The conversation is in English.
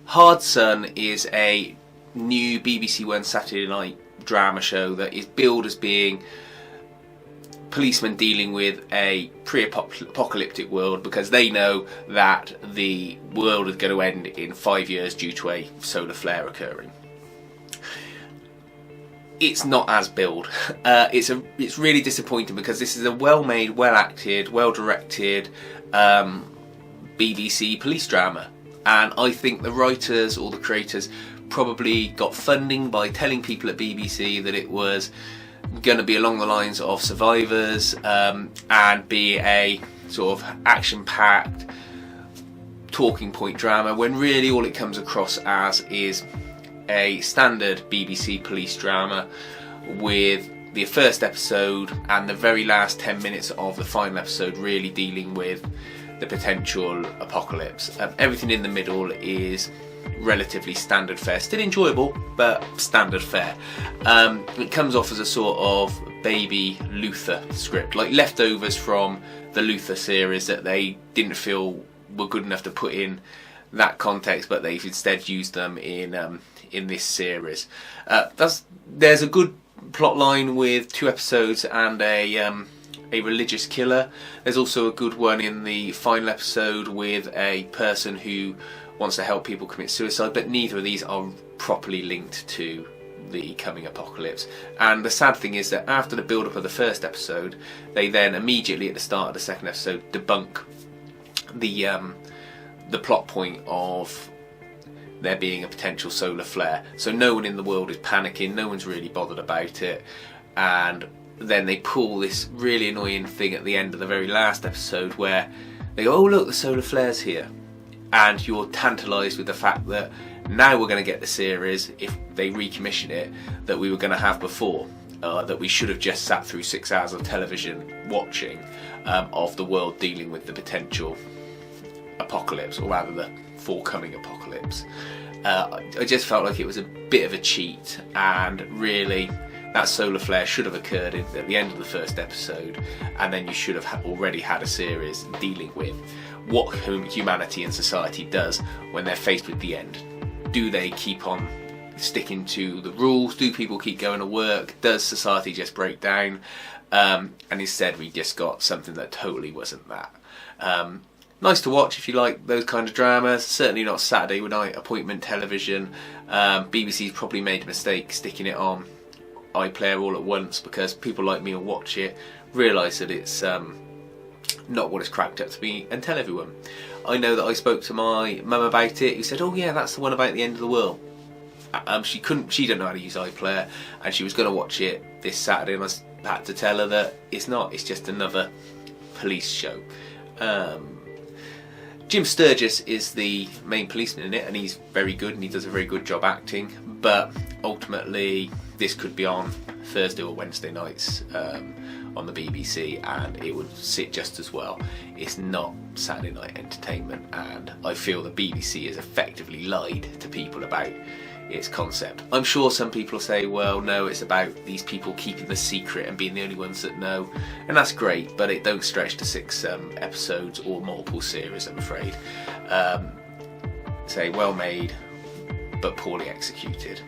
Hard Sun is a new BBC One Saturday night drama show that is billed as being policemen dealing with a pre-apocalyptic world because they know that the world is going to end in 5 years due to a solar flare occurring. It's not as billed. It's really disappointing because this is a well-made, well-acted, well-directed BBC police drama, and I think the writers or the creators probably got funding by telling people at BBC that it was going to be along the lines of Survivors and be a sort of action-packed talking point drama, when really all it comes across as is a standard BBC police drama with the first episode and the very last 10 minutes of the final episode really dealing with the potential apocalypse. Everything in the middle is relatively standard fare, still enjoyable but standard fare. It comes off as a sort of baby Luther script, like leftovers from the Luther series that they didn't feel were good enough to put in that context, but they've instead used them in this series. There's a good plot line with 2 episodes and a religious killer. There's also a good one in the final episode with a person who wants to help people commit suicide, but neither of these are properly linked to the coming apocalypse. And the sad thing is that after the build-up of the first episode, they then immediately at the start of the second episode debunk the plot point of there being a potential solar flare. So no one in the world is panicking, no one's really bothered about it, and then they pull this really annoying thing at the end of the very last episode where they go, oh look, the solar flare's here, and you're tantalised with the fact that now we're going to get the series, if they recommission it, that we were going to have before, that we should have just sat through 6 hours of television watching of the world dealing with the potential apocalypse, or rather the forthcoming apocalypse. I just felt like it was a bit of a cheat, and really that solar flare should have occurred at the end of the first episode, and then you should have already had a series dealing with what humanity and society does when they're faced with the end. Do they keep on sticking to the rules? Do people keep going to work? Does society just break down? And instead we just got something that totally wasn't that. Nice to watch if you like those kind of dramas. Certainly not Saturday night appointment television. BBC's probably made a mistake sticking it on iPlayer all at once, because people like me will watch it, realise that it's not what it's cracked up to be, and tell everyone. I know that I spoke to my mum about it, who said, oh yeah, that's the one about the end of the world. She didn't know how to use iPlayer, and she was going to watch it this Saturday, and I had to tell her that it's not, it's just another police show. Jim Sturgis is the main policeman in it, and he's very good, and he does a very good job acting, but ultimately this could be on Thursday or Wednesday nights on the BBC, and it would sit just as well. It's not Saturday night entertainment, and I feel the BBC has effectively lied to people about its concept. I'm sure some people say, well no, it's about these people keeping the secret and being the only ones that know, and that's great, but it don't stretch to 6 episodes or multiple series, I'm afraid. Say well made but poorly executed.